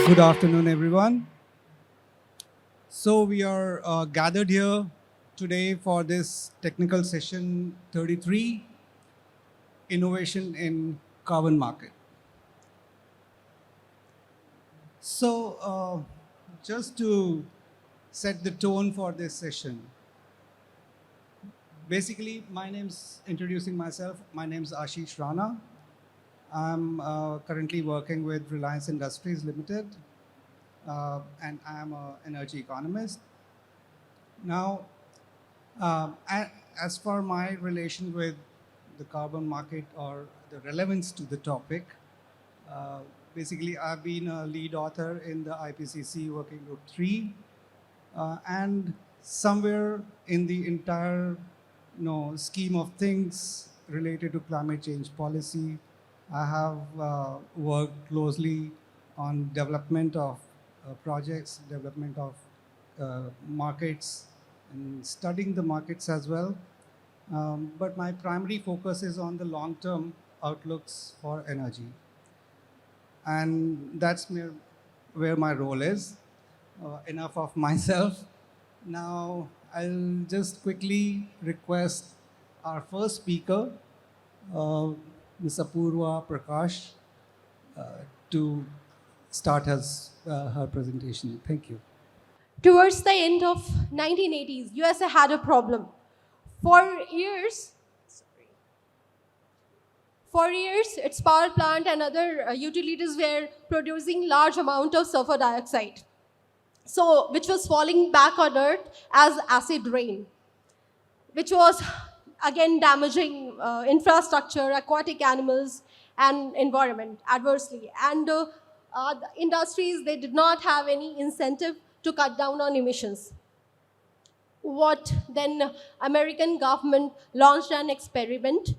Good afternoon, everyone. So we are gathered here today for this technical session 33, Innovation in Carbon Market. So just to set the tone for this session, basically introducing myself, my name's Ashish Rana. I'm currently working with Reliance Industries Limited, and I'm an energy economist. Now, as for my relation with the carbon market or the relevance to the topic, basically I've been a lead author in the IPCC Working Group 3, and somewhere in the entire scheme of things related to climate change policy, I have worked closely on development of projects, development of markets, and studying the markets as well. But my primary focus is on the long-term outlooks for energy. And that's where my role is. Enough of myself. Now, I'll just quickly request our first speaker, Ms. Apoorva Prakash, to start her presentation. Thank you. Towards the end of 1980s, USA had a problem. For years, its power plant and other utilities were producing large amount of sulfur dioxide, which was falling back on Earth as acid rain, which was again damaging infrastructure, aquatic animals, and environment adversely. And the industries, they did not have any incentive to cut down on emissions. What then American government launched an experiment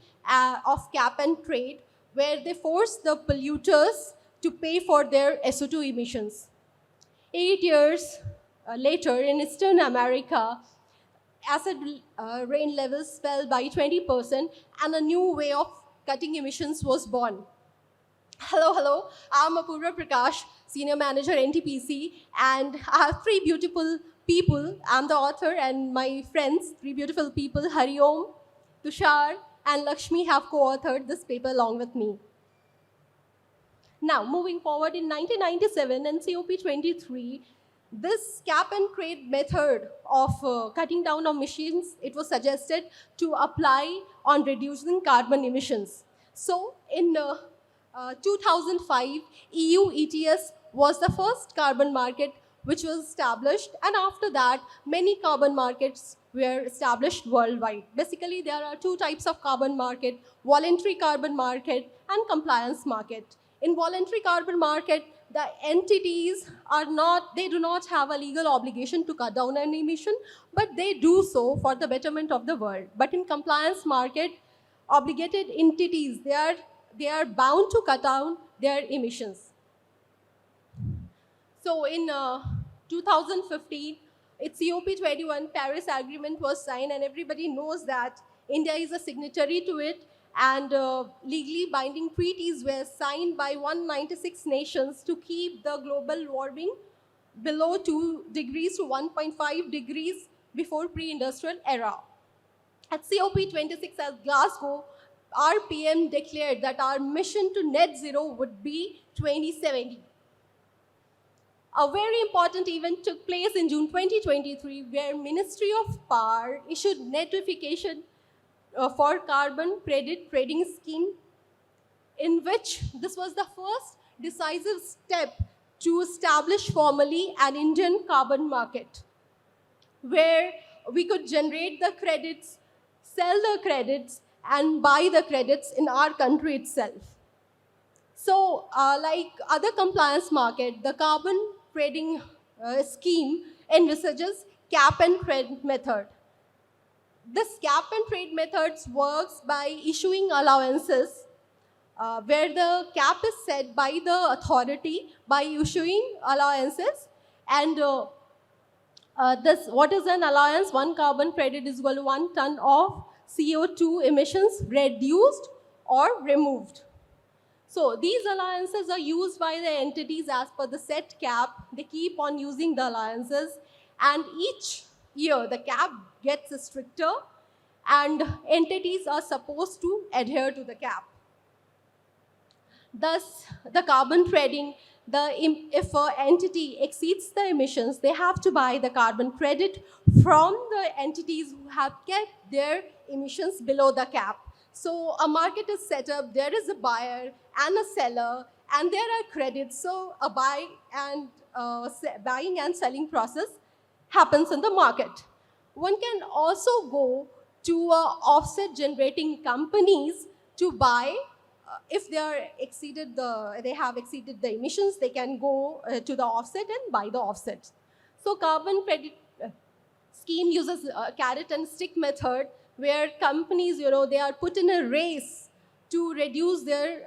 of cap and trade, where they forced the polluters to pay for their SO2 emissions. 8 years later, in Eastern America, acid rain levels fell by 20%, and a new way of cutting emissions was born. Hello, I'm Apoorva Prakash, Senior Manager NTPC, and I have three beautiful people. I'm the author, and my friends, three beautiful people, Hariom, Tushar, and Lakshmi, have co-authored this paper along with me. Now, moving forward, in 1997 and COP23, this cap and trade method of cutting down on emissions, it was suggested to apply on reducing carbon emissions. So, in 2005, EU ETS was the first carbon market which was established, and after that, many carbon markets were established worldwide. Basically, there are two types of carbon market: voluntary carbon market and compliance market. In voluntary carbon market, the entities do not have a legal obligation to cut down an emission, but they do so for the betterment of the world. But in compliance market, obligated entities, they are bound to cut down their emissions. So in 2015, its COP21 Paris Agreement was signed, and everybody knows that India is a signatory to it, and legally binding treaties were signed by 196 nations to keep the global warming below 2 degrees to 1.5 degrees before pre-industrial era. At COP26 at Glasgow, our PM declared that our mission to net zero would be 2070. A very important event took place in June 2023, where Ministry of Power issued notification for carbon credit trading scheme, in which this was the first decisive step to establish formally an Indian carbon market, where we could generate the credits, sell the credits, and buy the credits in our country itself. So, like other compliance market, the carbon trading scheme envisages cap and trade method. This cap and trade methods works by issuing allowances, where the cap is set by the authority by issuing allowances. And what is an allowance? One carbon credit is equal to 1 ton of CO2 emissions reduced or removed. So these alliances are used by the entities as per the set cap. They keep on using the alliances, and each year the cap gets stricter, and entities are supposed to adhere to the cap. Thus, the carbon trading, if an entity exceeds the emissions, they have to buy the carbon credit from the entities who have kept their emissions below the cap. So a market is set up, there is a buyer and a seller, and there are credits. So a buying and selling process happens in the market. One can also go to offset generating companies to buy. If they have exceeded the emissions, they can go to the offset and buy the offset. So carbon credit scheme uses a carrot and stick method, where companies, they are put in a race to reduce they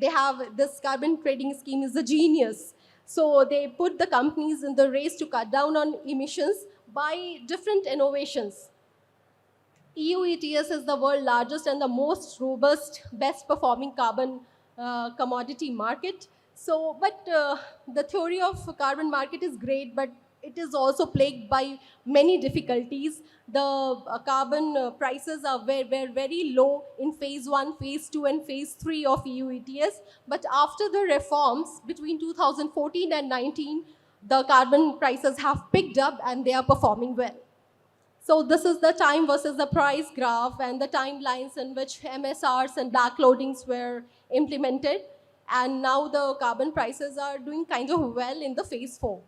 have this carbon trading scheme is a genius. So they put the companies in the race to cut down on emissions by different innovations. EU ETS is the world's largest and the most robust, best performing carbon commodity market. So, but the theory of carbon market is great, but it is also plagued by many difficulties. The carbon prices are very low in phase 1, phase 2, and phase 3 of EU ETS. But after the reforms between 2014 and 19, the carbon prices have picked up and they are performing well. So this is the time versus the price graph and the timelines in which MSRs and backloadings were implemented. And now the carbon prices are doing kind of well in the phase 4.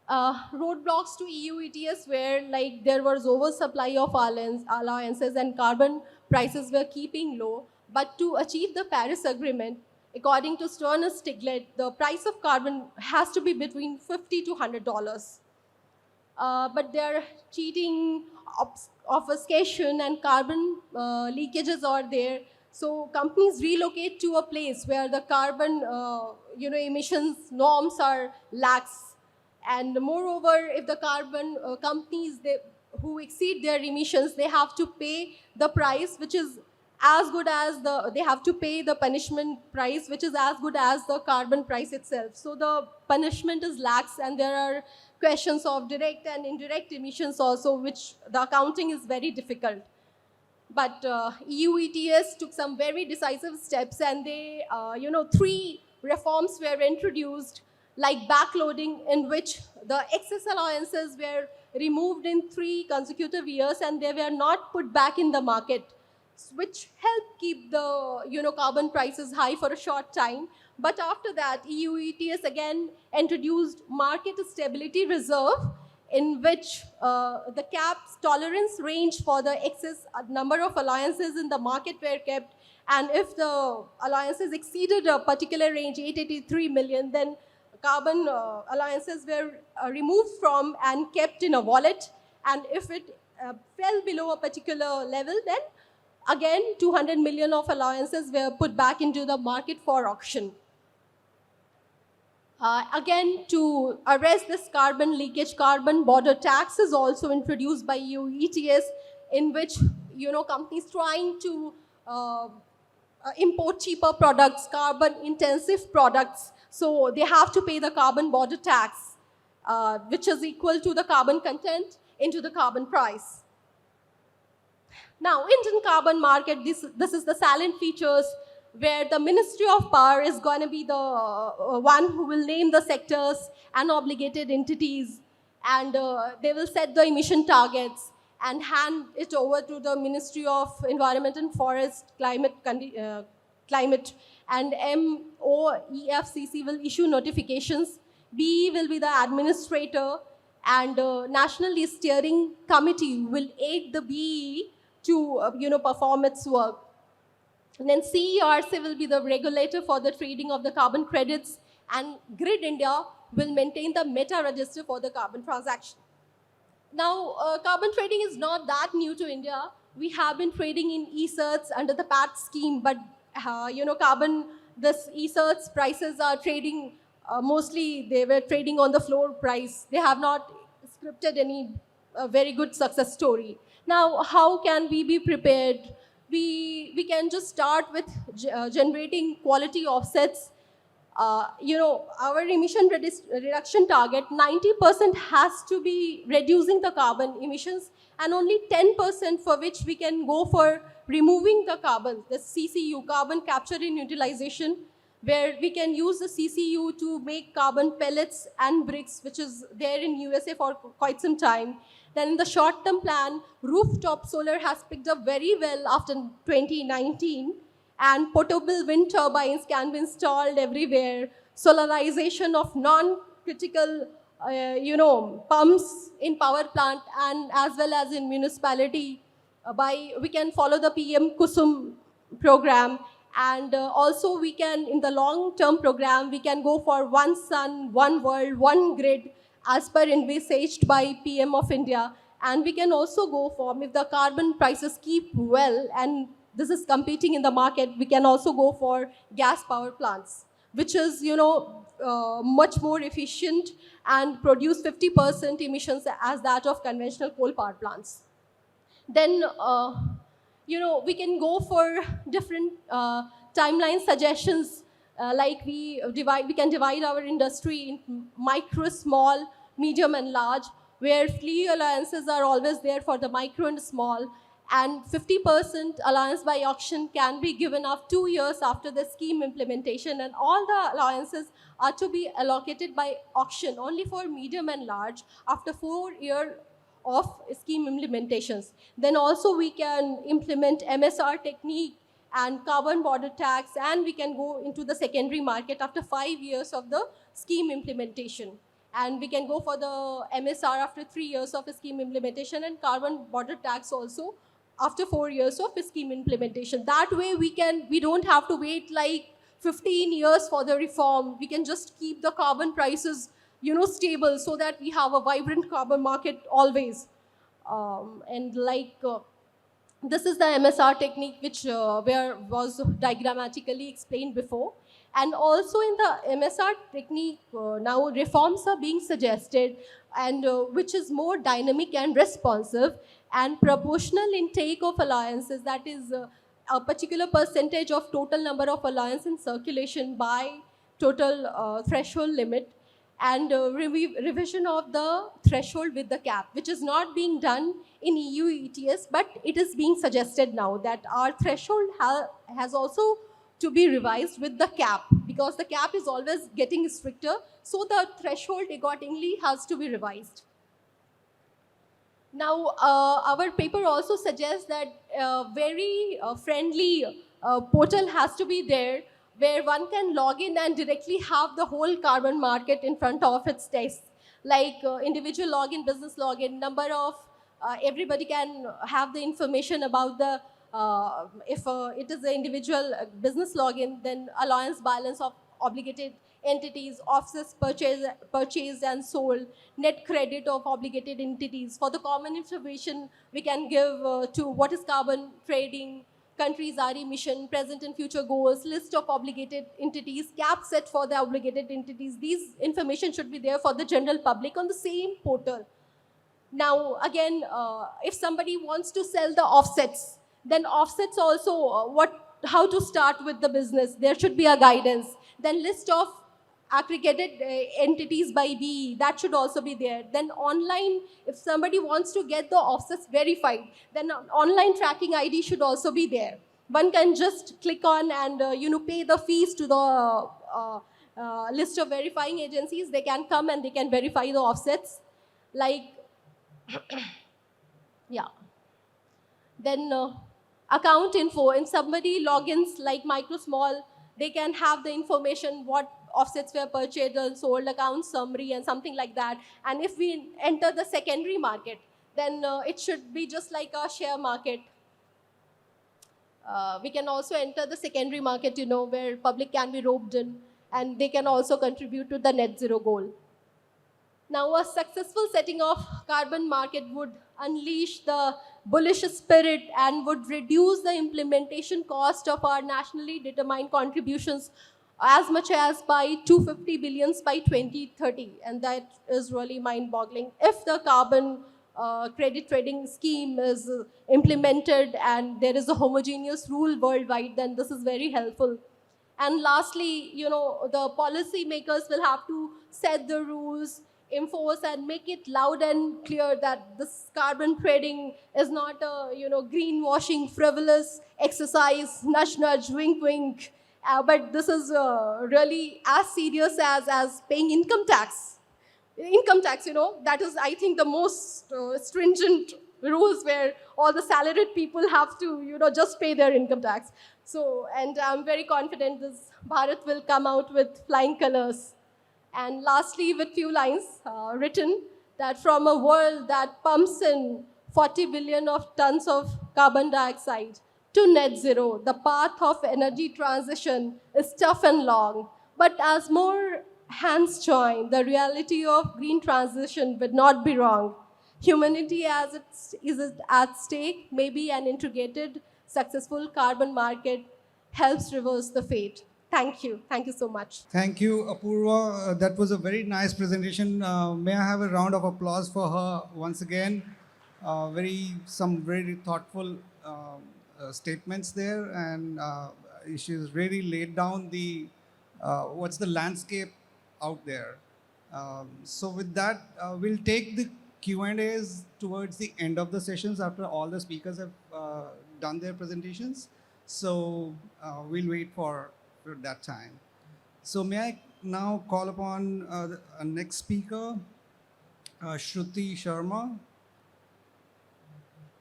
Roadblocks to EU ETS, where like there was oversupply of alliances and carbon prices were keeping low. But to achieve the Paris Agreement, according to Stern and Stiglitz, the price of carbon has to be between $50 to $100. But they're cheating, obfuscation, and carbon leakages are there. So companies relocate to a place where the carbon emissions norms are lax. And moreover, if the carbon companies who exceed their emissions, they have to pay the price, which is as good as they have to pay the punishment price, which is as good as the carbon price itself. So the punishment is lax, and there are questions of direct and indirect emissions also, which the accounting is very difficult. But EU ETS took some very decisive steps, and they, 3 reforms were introduced, like backloading, in which the excess allowances were removed in 3 consecutive years, and they were not put back in the market, which helped keep the carbon prices high for a short time. But after that, EU ETS again introduced market stability reserve, in which the cap's tolerance range for the excess number of alliances in the market were kept. And if the alliances exceeded a particular range, 883 million, then carbon alliances were removed from and kept in a wallet. And if it fell below a particular level, then again 200 million of alliances were put back into the market for auction. Again, to arrest this carbon leakage, carbon border tax is also introduced by EU ETS, in which companies trying to import cheaper products, carbon-intensive products, so they have to pay the carbon border tax, which is equal to the carbon content into the carbon price. Now, Indian carbon market, this is the salient features, where the Ministry of Power is going to be the one who will name the sectors and obligated entities, and they will set the emission targets and hand it over to the Ministry of Environment and Forest, Climate, and MOEFCC will issue notifications. BE will be the administrator, and National Steering Committee will aid the BE to perform its work. And then CERC will be the regulator for the trading of the carbon credits, and Grid India will maintain the meta register for the carbon transaction. Now, carbon trading is not that new to India. We have been trading in e-certs under the PAT scheme, but this e-certs prices are trading, mostly they were trading on the floor price. They have not scripted any very good success story. Now, how can we be prepared we can just start with generating quality offsets. Our emission reduction target, 90% has to be reducing the carbon emissions, and only 10% for which we can go for removing the carbon, the CCU, carbon capture and utilization, where we can use the CCU to make carbon pellets and bricks, which is there in USA for quite some time. Then in the short-term plan, rooftop solar has picked up very well after 2019, and portable wind turbines can be installed everywhere. Solarization of non-critical, pumps in power plant and as well as in municipality. We can follow the PM Kusum program, and also we can, in the long-term program, we can go for one sun, one world, one grid, as per envisaged by PM of India. And we can also go for, if the carbon prices keep well and this is competing in the market, we can also go for gas power plants, which is, much more efficient and produce 50% emissions as that of conventional coal power plants. Then, we can go for different timeline suggestions, like we can divide our industry in micro, small, medium, and large, where free alliances are always there for the micro and small, and 50% alliance by auction can be given up 2 years after the scheme implementation, and all the alliances are to be allocated by auction only for medium and large after 4 years of scheme implementations. Then also we can implement MSR technique and carbon border tax, and we can go into the secondary market after 5 years of the scheme implementation. And we can go for the MSR after 3 years of scheme implementation, and carbon border tax also after 4 years of scheme implementation. That way we don't have to wait like 15 years for the reform. We can just keep the carbon prices, stable, so that we have a vibrant carbon market always. This is the MSR technique, which was diagrammatically explained before. And also in the MSR technique, now reforms are being suggested, and which is more dynamic and responsive, and proportional intake of alliances, that is a particular percentage of total number of alliances in circulation by total threshold limit, and revision of the threshold with the cap, which is not being done in EU ETS, but it is being suggested now that our threshold has also to be revised with the cap, because the cap is always getting stricter, so the threshold accordingly has to be revised. Now, our paper also suggests that very friendly portal has to be there, where one can log in and directly have the whole carbon market in front of its desk, like individual login, business login, number of, everybody can have the information about the, if it is an individual business login, then alliance balance of obligated entities, offsets purchased and sold, net credit of obligated entities. For the common information, we can give to what is carbon trading, countries are emission, present and future goals, list of obligated entities, cap set for the obligated entities. These information should be there for the general public on the same portal. Now, again, if somebody wants to sell the offsets, then offsets also, how to start with the business, there should be a guidance. Then list of aggregated entities by BE, that should also be there. Then online, if somebody wants to get the offsets verified, then online tracking ID should also be there. One can just click on and pay the fees to the list of verifying agencies. They can come and they can verify the offsets. Like, yeah. Then account info, and somebody logins like micro small, they can have the information what offsets were purchased and sold, account summary and something like that. And if we enter the secondary market, then it should be just like a share market. We can also enter the secondary market, where public can be roped in, and they can also contribute to the net zero goal. Now, a successful setting of carbon market would unleash the bullish spirit and would reduce the implementation cost of our nationally determined contributions as much as by 250 billions by 2030. And that is really mind-boggling if the carbon credit trading scheme is implemented and there is a homogeneous rule worldwide, then this is very helpful. And lastly, the policy makers will have to set the rules, enforce, and make it loud and clear that this carbon trading is not a, greenwashing, frivolous exercise, nudge, nudge, wink, wink. But this is really as serious as paying income tax. Income tax, that is, I think, the most stringent rules where all the salaried people have to, just pay their income tax. So, and I'm very confident this Bharat will come out with flying colors. And lastly, with few lines written that from a world that pumps in 40 billion of tons of carbon dioxide to net zero, the path of energy transition is tough and long. But as more hands join, the reality of green transition would not be wrong. Humanity as it is at stake, maybe an integrated, successful carbon market helps reverse the fate. Thank you. Thank you so much. Thank you, Apoorva. That was a very nice presentation. May I have a round of applause for her once again? Some very thoughtful statements there, and she's really laid down the what's the landscape out there. So with that, we'll take the Q&As towards the end of the sessions after all the speakers have done their presentations. So we'll wait for that time. So may I now call upon the next speaker, Shruti Sharma.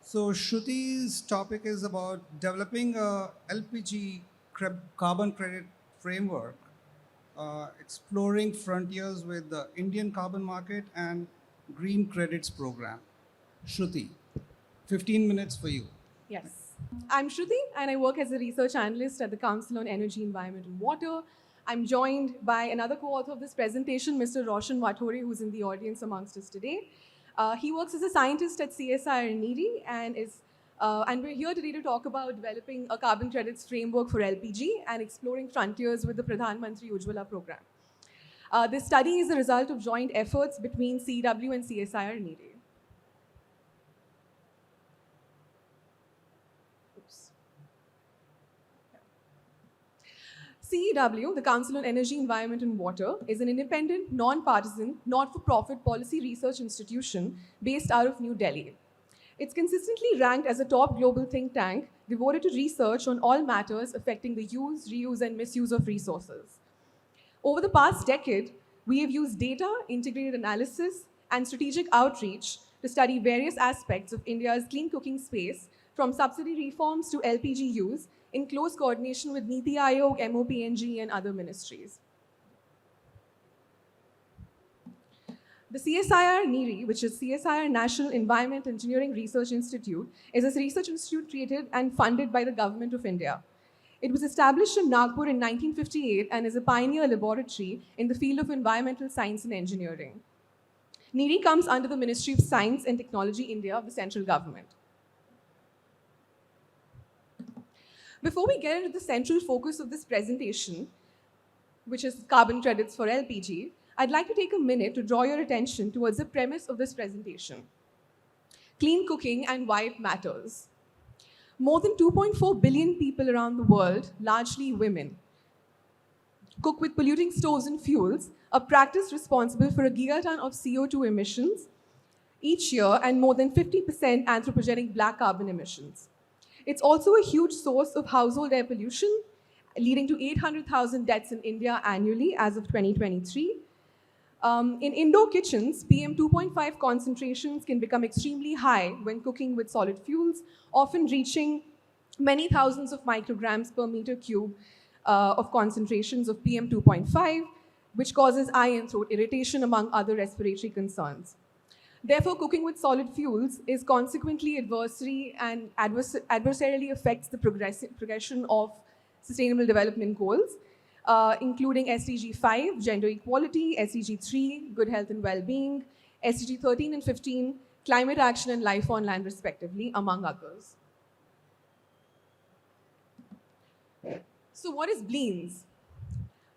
So Shruti's topic is about developing a LPG carbon credit framework, exploring frontiers with the Indian carbon market and green credits program. Shruti, 15 minutes for you. Yes. I'm Shruti, and I work as a research analyst at the Council on Energy, Environment and Water. I'm joined by another co-author of this presentation, Mr. Roshan Wathore, who's in the audience amongst us today. He works as a scientist at CSIR NED and we're here today to talk about developing a carbon credits framework for LPG and exploring frontiers with the Pradhan Mantri Ujjwala program. This study is a result of joint efforts between CEW and CSIR NED. CEW, the Council on Energy, Environment and Water, is an independent, non-partisan, not-for-profit policy research institution based out of New Delhi. It's consistently ranked as a top global think tank devoted to research on all matters affecting the use, reuse, and misuse of resources. Over the past decade, we have used data, integrated analysis, and strategic outreach to study various aspects of India's clean cooking space, from subsidy reforms to LPG use, in close coordination with NITI Aayog, MOPNG, and other ministries. The CSIR NERI, which is CSIR National Environment Engineering Research Institute, is a research institute created and funded by the Government of India. It was established in Nagpur in 1958 and is a pioneer laboratory in the field of environmental science and engineering. NERI comes under the Ministry of Science and Technology, India, of the central government. Before we get into the central focus of this presentation, which is carbon credits for LPG, I'd like to take a minute to draw your attention towards the premise of this presentation. Clean cooking and why it matters. More than 2.4 billion people around the world, largely women, cook with polluting stoves and fuels, a practice responsible for a gigaton of CO2 emissions each year and more than 50% anthropogenic black carbon emissions. It's also a huge source of household air pollution, leading to 800,000 deaths in India annually as of 2023. In indoor kitchens, PM 2.5 concentrations can become extremely high when cooking with solid fuels, often reaching many thousands of micrograms per meter cube of concentrations of PM 2.5, which causes eye and throat irritation, among other respiratory concerns. Therefore, cooking with solid fuels is consequently adversary and adversarially affects the progression of Sustainable Development Goals, including SDG 5, gender equality, SDG 3, good health and well-being, SDG 13 and 15, climate action and life on land respectively, among others. So what is BLEANS?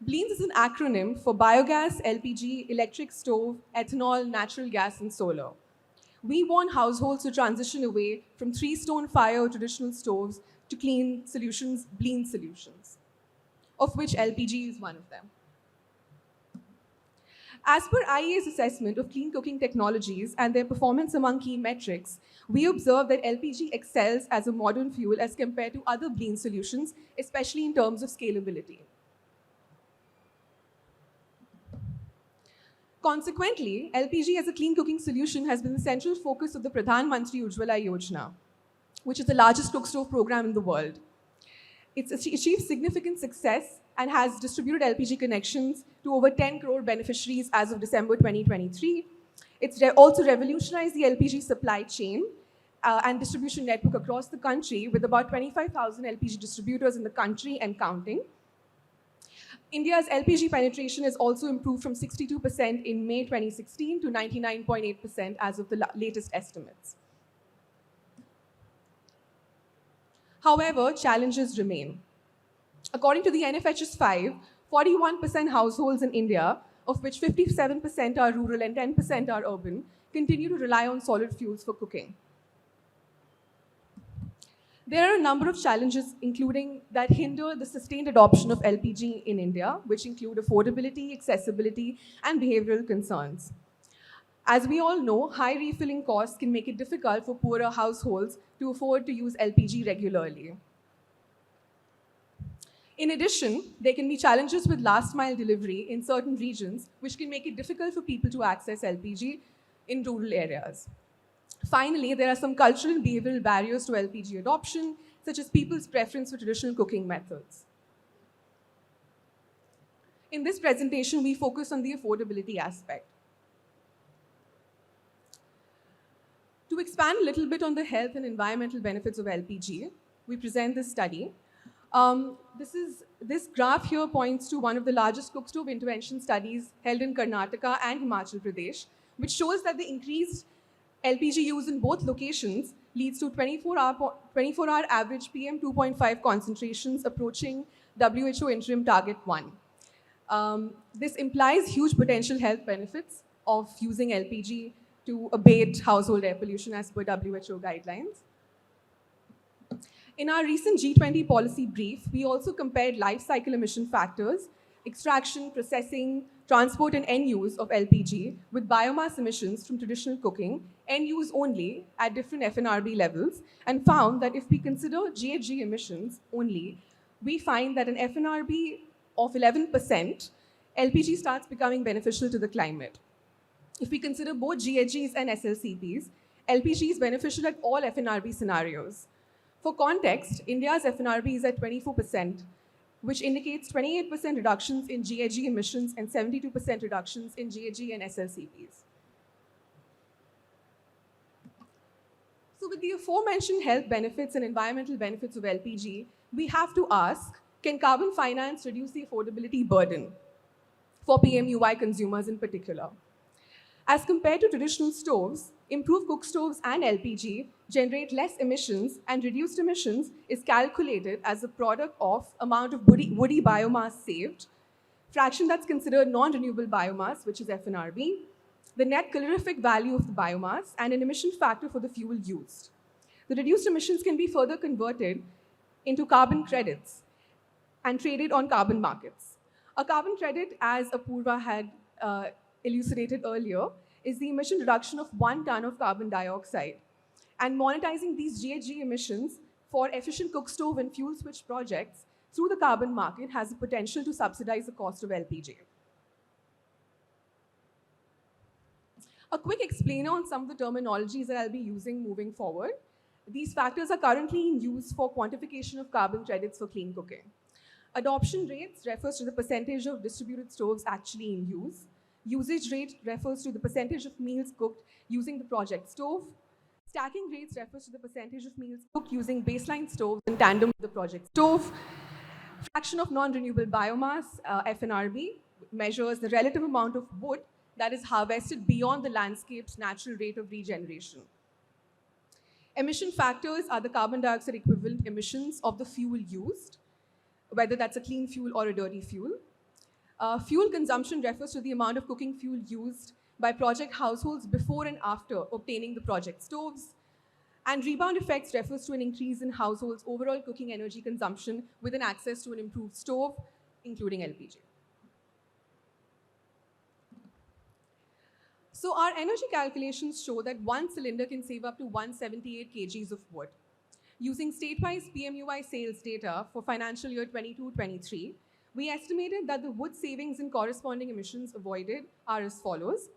BLEANS is an acronym for biogas, LPG, electric stove, ethanol, natural gas, and solar. We want households to transition away from three-stone fire traditional stoves to clean solutions, clean solutions, of which LPG is one of them. As per IEA's assessment of clean cooking technologies and their performance among key metrics, we observe that LPG excels as a modern fuel as compared to other clean solutions, especially in terms of scalability. Consequently, LPG as a clean cooking solution has been the central focus of the Pradhan Mantri Ujjwala Yojana, which is the largest cook stove program in the world. It's achieved significant success and has distributed LPG connections to over 10 crore beneficiaries as of December 2023. It's also revolutionized the LPG supply chain and distribution network across the country, with about 25,000 LPG distributors in the country and counting. India's LPG penetration has also improved from 62% in May 2016 to 99.8% as of the latest estimates. However, challenges remain. According to the NFHS 5, 41% households in India, of which 57% are rural and 10% are urban, continue to rely on solid fuels for cooking. There are a number of challenges including that hinder the sustained adoption of LPG in India, which include affordability, accessibility, and behavioral concerns. As we all know, high refilling costs can make it difficult for poorer households to afford to use LPG regularly. In addition, there can be challenges with last mile delivery in certain regions, which can make it difficult for people to access LPG in rural areas. Finally, there are some cultural and behavioral barriers to LPG adoption, such as people's preference for traditional cooking methods. In this presentation, we focus on the affordability aspect. To expand a little bit on the health and environmental benefits of LPG, we present this study. This graph here points to one of the largest cook stove intervention studies held in Karnataka and Himachal Pradesh, which shows that the increased LPG use in both locations leads to 24-hour average PM 2.5 concentrations approaching WHO interim target 1. This implies huge potential health benefits of using LPG to abate household air pollution as per WHO guidelines. In our recent G20 policy brief, we also compared life cycle emission factors, extraction, processing, transport, and end use of LPG with biomass emissions from traditional cooking, end use only at different FNRB levels, and found that if we consider GHG emissions only, we find that an FNRB of 11%, LPG starts becoming beneficial to the climate. If we consider both GHGs and SLCPs, LPG is beneficial at all FNRB scenarios. For context, India's FNRB is at 24%, which indicates 28% reductions in GHG emissions and 72% reductions in GHG and SLCPs. So with the aforementioned health benefits and environmental benefits of LPG, we have to ask, can carbon finance reduce the affordability burden for PMUY consumers in particular? As compared to traditional stoves, improved cook stoves and LPG generate less emissions, and reduced emissions is calculated as a product of amount of woody biomass saved, fraction that's considered non-renewable biomass, which is FNRB, the net calorific value of the biomass, and an emission factor for the fuel used. The reduced emissions can be further converted into carbon credits and traded on carbon markets. A carbon credit, as Apoorva had elucidated earlier, is the emission reduction of 1 ton of carbon dioxide. And monetizing these GHG emissions for efficient cook stove and fuel switch projects through the carbon market has the potential to subsidize the cost of LPG. A quick explainer on some of the terminologies that I'll be using moving forward. These factors are currently in use for quantification of carbon credits for clean cooking. Adoption rates refers to the percentage of distributed stoves actually in use. Usage rate refers to the percentage of meals cooked using the project stove. Stacking rates refers to the percentage of meals cooked using baseline stoves in tandem with the project stove. Fraction of non-renewable biomass, FNRB, measures the relative amount of wood that is harvested beyond the landscape's natural rate of regeneration. Emission factors are the carbon dioxide equivalent emissions of the fuel used, whether that's a clean fuel or a dirty fuel. Fuel consumption refers to the amount of cooking fuel used by project households before and after obtaining the project stoves. And rebound effects refers to an increase in households' overall cooking energy consumption with an access to an improved stove, including LPG. So our energy calculations show that one cylinder can save up to 178 kgs of wood. Using state-wise PMUI sales data for financial year 22-23, we estimated that the wood savings and corresponding emissions avoided are as follows.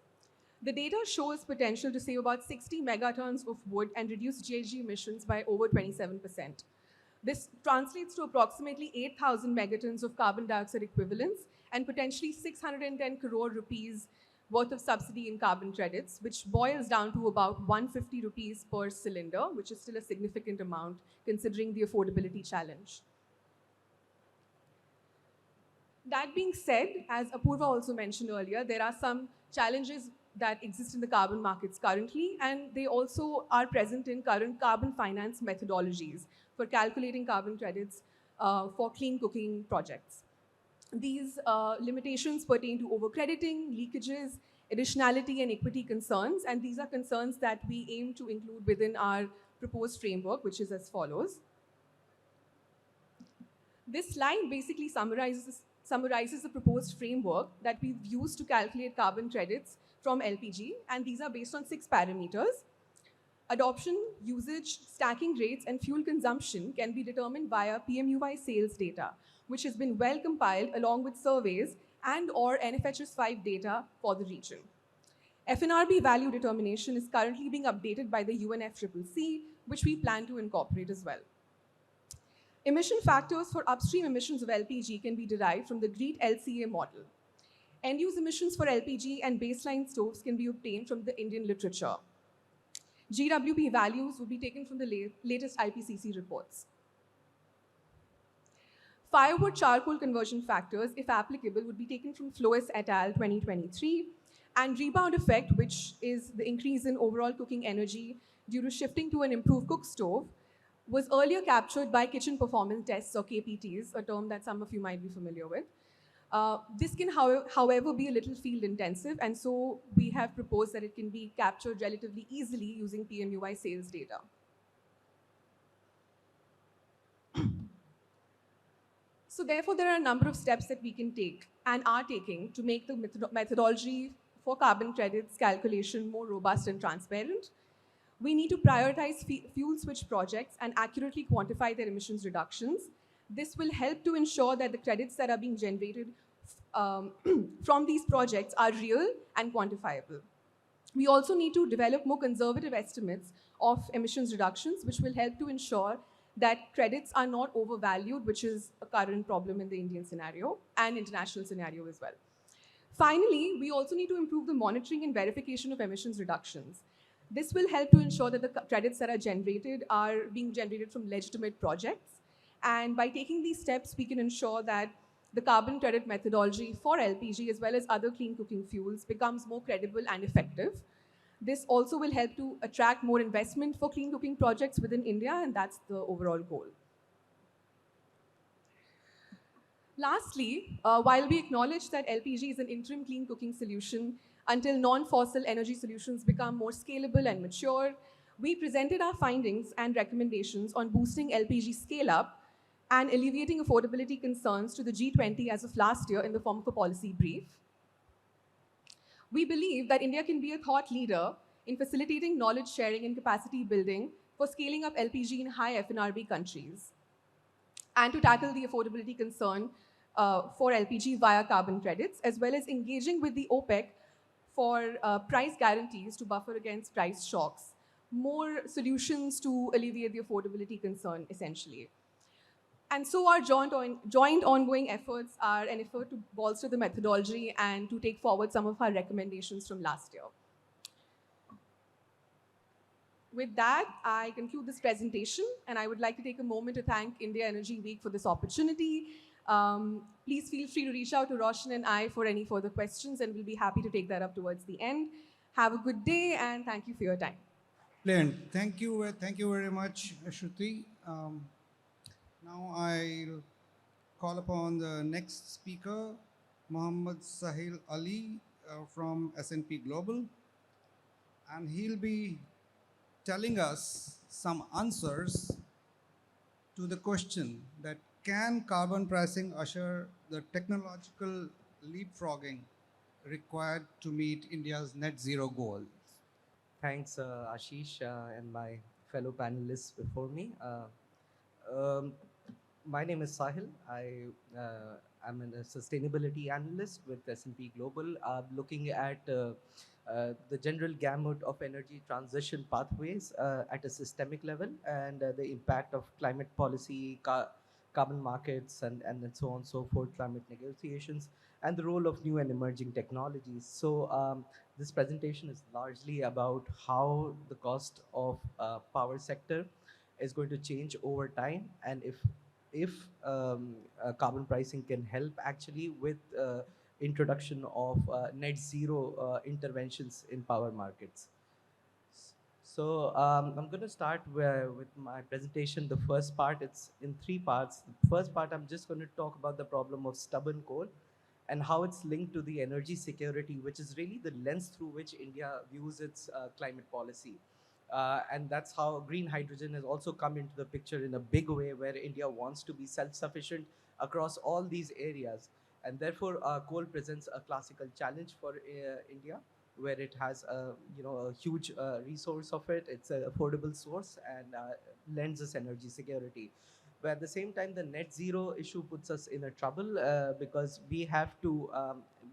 The data shows potential to save about 60 megatons of wood and reduce GHG emissions by over 27%. This translates to approximately 8,000 megatons of carbon dioxide equivalents and potentially 610 crore rupees worth of subsidy in carbon credits, which boils down to about 150 rupees per cylinder, which is still a significant amount considering the affordability challenge. That being said, as Apoorva also mentioned earlier, there are some challenges that exist in the carbon markets currently, and they also are present in current carbon finance methodologies for calculating carbon credits for clean cooking projects. These limitations pertain to overcrediting, leakages, additionality, and equity concerns, and these are concerns that we aim to include within our proposed framework, which is as follows. This slide basically summarizes the proposed framework that we've used to calculate carbon credits from LPG, and these are based on 6 parameters. Adoption, usage, stacking rates, and fuel consumption can be determined via PMUI sales data, which has been well compiled along with surveys and or NFHS 5 data for the region. FNRB value determination is currently being updated by the UNFCCC, which we plan to incorporate as well. Emission factors for upstream emissions of LPG can be derived from the GREET LCA model. End-use emissions for LPG and baseline stoves can be obtained from the Indian literature. GWP values will be taken from the latest IPCC reports. Firewood charcoal conversion factors, if applicable, would be taken from Floes et al. 2023. And rebound effect, which is the increase in overall cooking energy due to shifting to an improved cook stove, was earlier captured by kitchen performance tests, or KPTs, a term that some of you might be familiar with. This can, however, be a little field intensive, and so we have proposed that it can be captured relatively easily using PMUI sales data. So therefore, there are a number of steps that we can take and are taking to make the methodology for carbon credits calculation more robust and transparent. We need to prioritize fuel switch projects and accurately quantify their emissions reductions. This will help to ensure that the credits that are being generated from these projects are real and quantifiable. We also need to develop more conservative estimates of emissions reductions, which will help to ensure that credits are not overvalued, which is a current problem in the Indian scenario and international scenario as well. Finally, we also need to improve the monitoring and verification of emissions reductions. This will help to ensure that the credits that are generated are being generated from legitimate projects. And by taking these steps, we can ensure that the carbon credit methodology for LPG as well as other clean cooking fuels becomes more credible and effective. This also will help to attract more investment for clean cooking projects within India, and that's the overall goal. Lastly, while we acknowledge that LPG is an interim clean cooking solution until non-fossil energy solutions become more scalable and mature, we presented our findings and recommendations on boosting LPG scale-up and alleviating affordability concerns to the G20 as of last year in the form of a policy brief. We believe that India can be a thought leader in facilitating knowledge sharing and capacity building for scaling up LPG in high FNRB countries, and to tackle the affordability concern for LPG via carbon credits, as well as engaging with the OPEC for price guarantees to buffer against price shocks. More solutions to alleviate the affordability concern, essentially. And so our joint ongoing efforts are an effort to bolster the methodology and to take forward some of our recommendations from last year. With that, I conclude this presentation, and I would like to take a moment to thank India Energy Week for this opportunity. Please feel free to reach out to Roshan and I for any further questions, and we'll be happy to take that up towards the end. Have a good day, and thank you for your time. Brilliant. Thank you very much, Shruti. Now I'll call upon the next speaker, Mohammad Sahil Ali, from S&P Global, and he'll be telling us some answers to the question that can carbon pricing usher the technological leapfrogging required to meet India's net zero goals? Thanks, Ashish, and my fellow panelists before me. Um, my name is Sahil. I'm a sustainability analyst with S&P Global, looking at the general gamut of energy transition pathways at a systemic level and the impact of climate policy, carbon markets, and so on and so forth, climate negotiations, and the role of new and emerging technologies. So this presentation is largely about how the cost of power sector is going to change over time, and if carbon pricing can help actually with introduction of net zero interventions in power markets. So I'm going to start with my presentation. The first part, it's in three parts. The first part, I'm just going to talk about the problem of stubborn coal and how it's linked to the energy security, which is really the lens through which India views its climate policy. And that's how green hydrogen has also come into the picture in a big way, where India wants to be self-sufficient across all these areas. And therefore, coal presents a classical challenge for India, where it has a huge resource of it. It's an affordable source and lends us energy security. But at the same time, the net zero issue puts us in a trouble because we have to,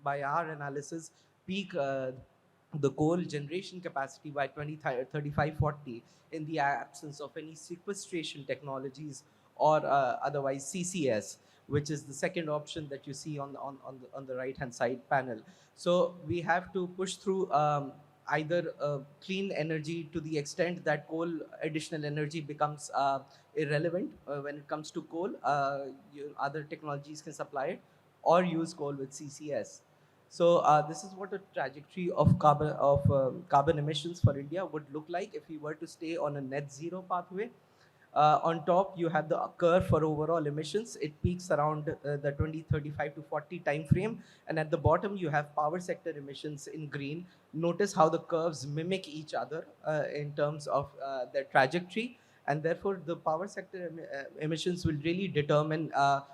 by our analysis, peak the coal generation capacity by 2035, 40 in the absence of any sequestration technologies or otherwise CCS, which is the second option that you see on the right hand side panel. So we have to push through either clean energy to the extent that coal additional energy becomes irrelevant when it comes to coal. Other technologies can supply it, or use coal with CCS. So this is what a trajectory of carbon emissions for India would look like if we were to stay on a net zero pathway. On top, you have the curve for overall emissions. It peaks around the 2035 to 40 time frame. And at the bottom, you have power sector emissions in green. Notice how the curves mimic each other in terms of their trajectory. And therefore, the power sector emissions will really determine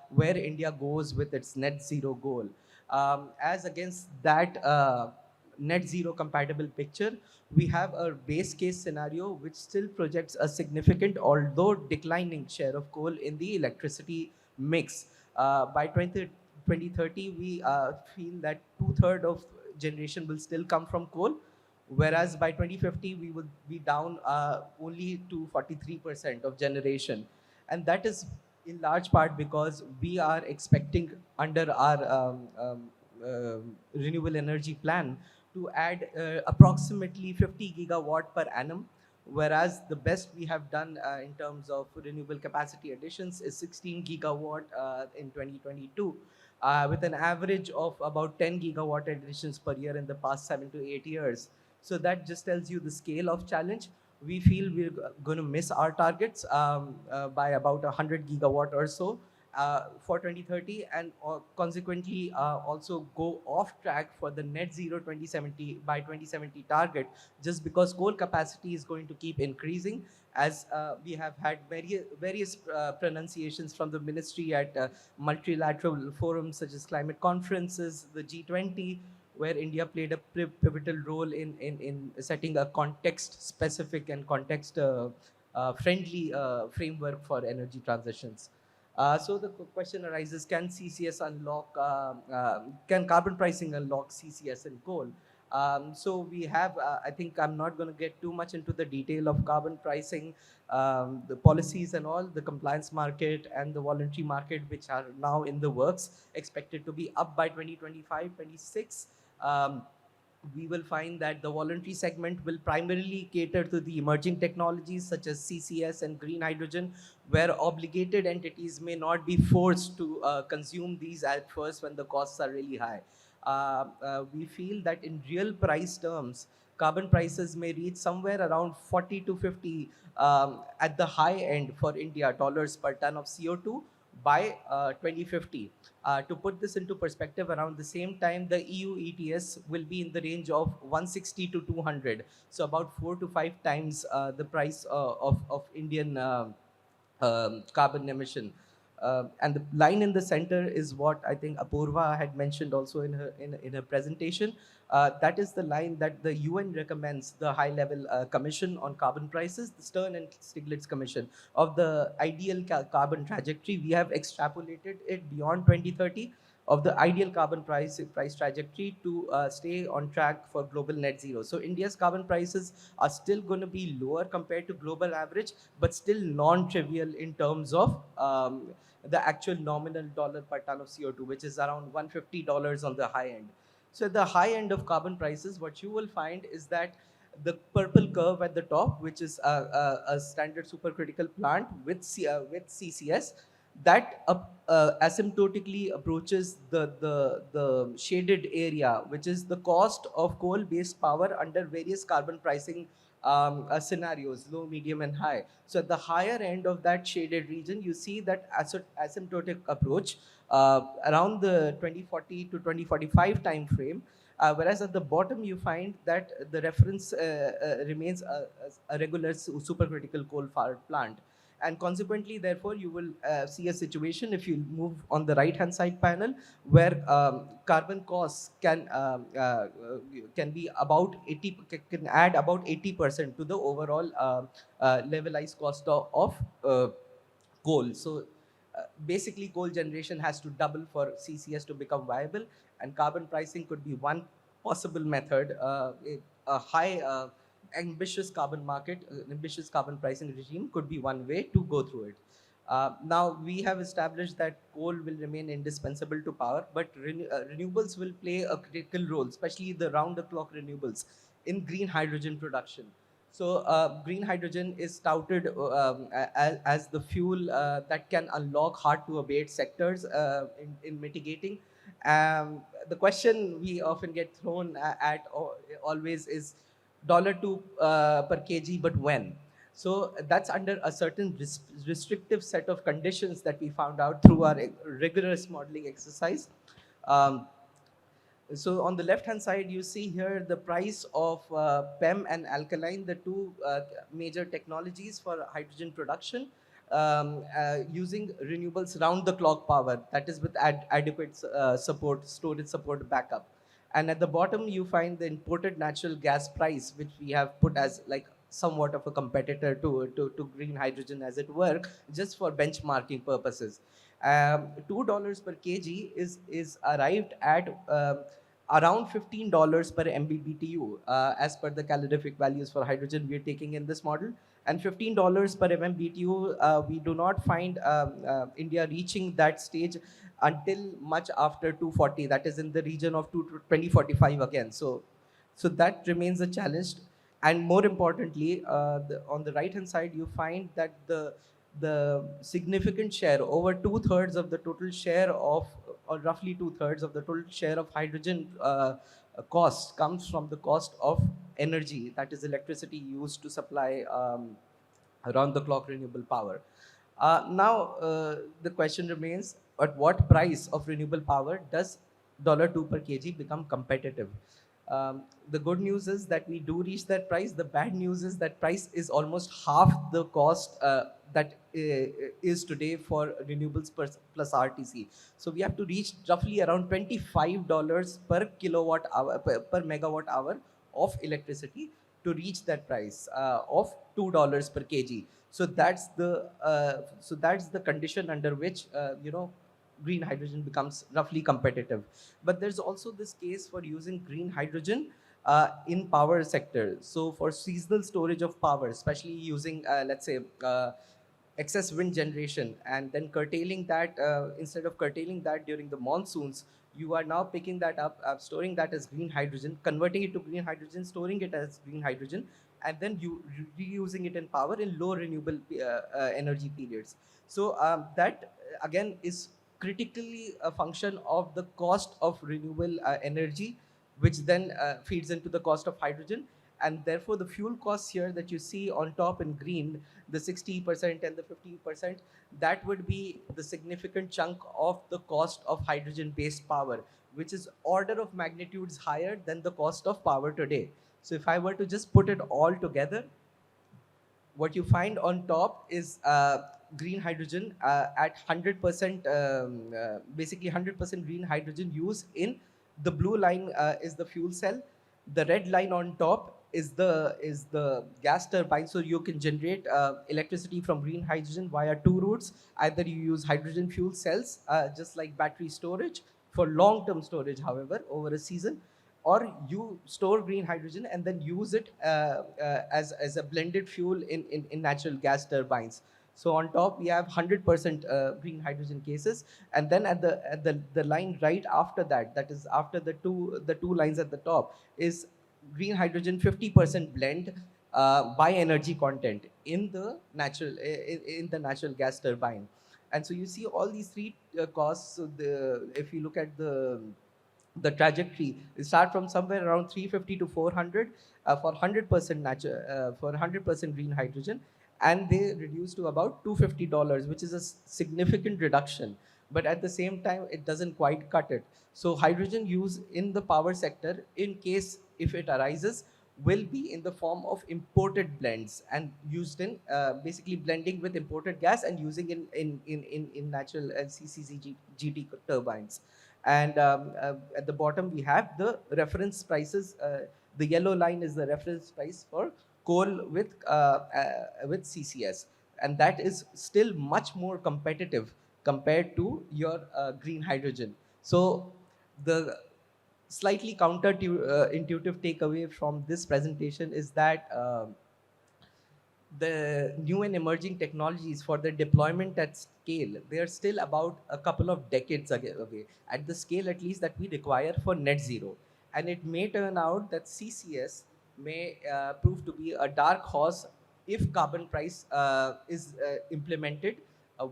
where India goes with its net zero goal. As against that net zero compatible picture, we have a base case scenario which still projects a significant, although declining, share of coal in the electricity mix. By 2030, we feel that two-thirds of generation will still come from coal, whereas by 2050, we will be down only to 43% of generation. And that is in large part because we are expecting under our renewable energy plan to add approximately 50 gigawatt per annum, whereas the best we have done in terms of renewable capacity additions is 16 gigawatt in 2022, with an average of about 10 gigawatt additions per year in the past 7 to 8 years. So that just tells you the scale of challenge. We feel we're going to miss our targets by about 100 gigawatt or so for 2030, and consequently also go off track for the net zero 2070 by 2070 target, just because coal capacity is going to keep increasing, as we have had various pronunciations from the ministry at multilateral forums such as climate conferences, the G20, where India played a pivotal role in setting a context-specific and context-friendly framework for energy transitions. So the question arises: can CCS unlock? Can carbon pricing unlock CCS and coal? So we have. I think I'm not going to get too much into the detail of carbon pricing, the policies and all, the compliance market and the voluntary market, which are now in the works, expected to be up by 2025, 26. We will find that the voluntary segment will primarily cater to the emerging technologies such as CCS and green hydrogen, where obligated entities may not be forced to consume these at first when the costs are really high. We feel that in real price terms, carbon prices may reach somewhere around 40 to 50 at the high end for India dollars per ton of CO2, by 2050. To put this into perspective, around the same time, the EU ETS will be in the range of 160 to 200. So about 4 to 5 times the price of Indian carbon emission. And the line in the center is what I think Apoorva had mentioned also in her presentation. That is the line that the UN recommends, the high-level commission on carbon prices, the Stern and Stiglitz Commission, of the ideal carbon trajectory. We have extrapolated it beyond 2030 of the ideal carbon price trajectory to stay on track for global net zero. So India's carbon prices are still going to be lower compared to global average, but still non-trivial in terms of the actual nominal dollar per ton of CO2, which is around $150 on the high end. So at the high end of carbon prices, what you will find is that the purple curve at the top, which is a standard supercritical plant with CCS, that asymptotically approaches the shaded area, which is the cost of coal-based power under various carbon pricing scenarios, low, medium, and high. So at the higher end of that shaded region, you see that asymptotic approach around the 2040 to 2045 time frame. Whereas at the bottom, you find that the reference remains a regular supercritical coal-fired plant. And consequently, therefore, you will see a situation, if you move on the right-hand side panel, where carbon costs can be about 80, can add about 80% to the overall levelized cost of coal. So basically, coal generation has to double for CCS to become viable, and carbon pricing could be one possible method. A high ambitious carbon market, ambitious carbon pricing regime could be one way to go through it. Now, we have established that coal will remain indispensable to power, but renewables will play a critical role, especially the round-the-clock renewables in green hydrogen production. So green hydrogen is touted as the fuel that can unlock hard-to-abate sectors in mitigating. The question we often get thrown at always is $2 per kg, but when? So that's under a certain restrictive set of conditions that we found out through our rigorous modeling exercise. Um, so on the left-hand side, you see here the price of PEM and alkaline, the two major technologies for hydrogen production, using renewables round-the-clock power, that is with adequate support, storage support backup. And at the bottom, you find the imported natural gas price, which we have put as like somewhat of a competitor to green hydrogen, as it were, just for benchmarking purposes. $2 per kg is arrived at around $15 per MMBTU as per the calorific values for hydrogen we are taking in this model. And $15 per MMBTU, we do not find India reaching that stage until much after 240. That is in the region of 2045 again. So that remains a challenge. And more importantly, on the right-hand side, you find that the significant share, over 2/3 of the total share of, or roughly 2/3 of the total share of hydrogen cost comes from the cost of energy, that is electricity used to supply around-the-clock renewable power. Now, the question remains, at what price of renewable power does $2 per kg become competitive? The good news is that we do reach that price. The bad news is that price is almost half the cost that is today for renewables plus RTC. So we have to reach roughly around $25 per kilowatt hour, per megawatt hour of electricity to reach that price of $2 per kg. So that's the condition under which green hydrogen becomes roughly competitive. But there's also this case for using green hydrogen in power sector. So for seasonal storage of power, especially using let's say excess wind generation, and then curtailing that, instead of curtailing that during the monsoons, you are now picking that up, storing that as green hydrogen, converting it to green hydrogen, storing it as green hydrogen, and then you reusing it in power in low renewable energy periods. So that again is critically a function of the cost of renewable energy, which then feeds into the cost of hydrogen. And therefore, the fuel costs here that you see on top in green, the 60% and the 50%, that would be the significant chunk of the cost of hydrogen-based power, which is order of magnitudes higher than the cost of power today. So if I were to just put it all together, what you find on top is green hydrogen at 100%, basically 100% green hydrogen use in the blue line is the fuel cell. The red line on top is the gas turbine. So you can generate electricity from green hydrogen via two routes. Either you use hydrogen fuel cells, just like battery storage, for long-term storage, however, over a season, or you store green hydrogen and then use it as a blended fuel in natural gas turbines. So on top we have 100% green hydrogen cases, and then at the line right after that, that is after the two lines at the top, is green hydrogen 50% blend by energy content in the natural gas turbine. And so you see all these three costs. So if you look at the trajectory, it start from somewhere around 350 to 400 for 100% for 100% green hydrogen, and they reduce to about $250, which is a significant reduction. But at the same time, it doesn't quite cut it. So hydrogen use in the power sector, in case if it arises, will be in the form of imported blends and used in basically blending with imported gas and using in natural CCGT turbines. And at the bottom, we have the reference prices. The yellow line is the reference price for coal with CCS. And that is still much more competitive compared to your green hydrogen. So the slightly intuitive takeaway from this presentation is that the new and emerging technologies for their deployment at scale, they are still about a couple of decades away, at the scale at least that we require for net zero. And it may turn out that CCS may prove to be a dark horse if carbon price is implemented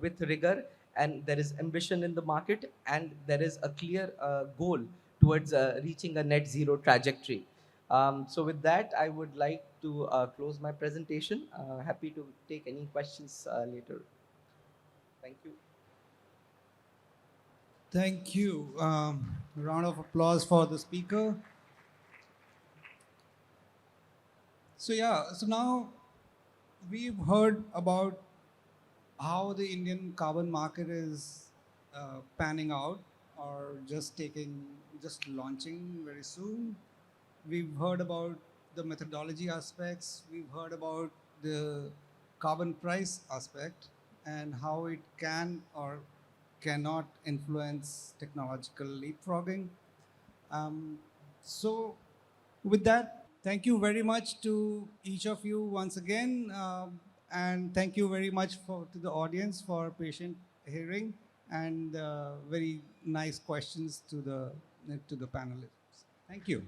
with rigor, and there is ambition in the market, and there is a clear goal towards reaching a net zero trajectory. So with that, I would like to close my presentation. Happy to take any questions later. Thank you. Thank you. Round of applause for the speaker. So yeah, so now we've heard about how the Indian carbon market is panning out, or just launching very soon. We've heard about the methodology aspects. We've heard about the carbon price aspect and how it can or cannot influence technological leapfrogging. So with that, thank you very much to each of you once again. And thank you very much to the audience for patient hearing and very nice questions to the panelists. Thank you.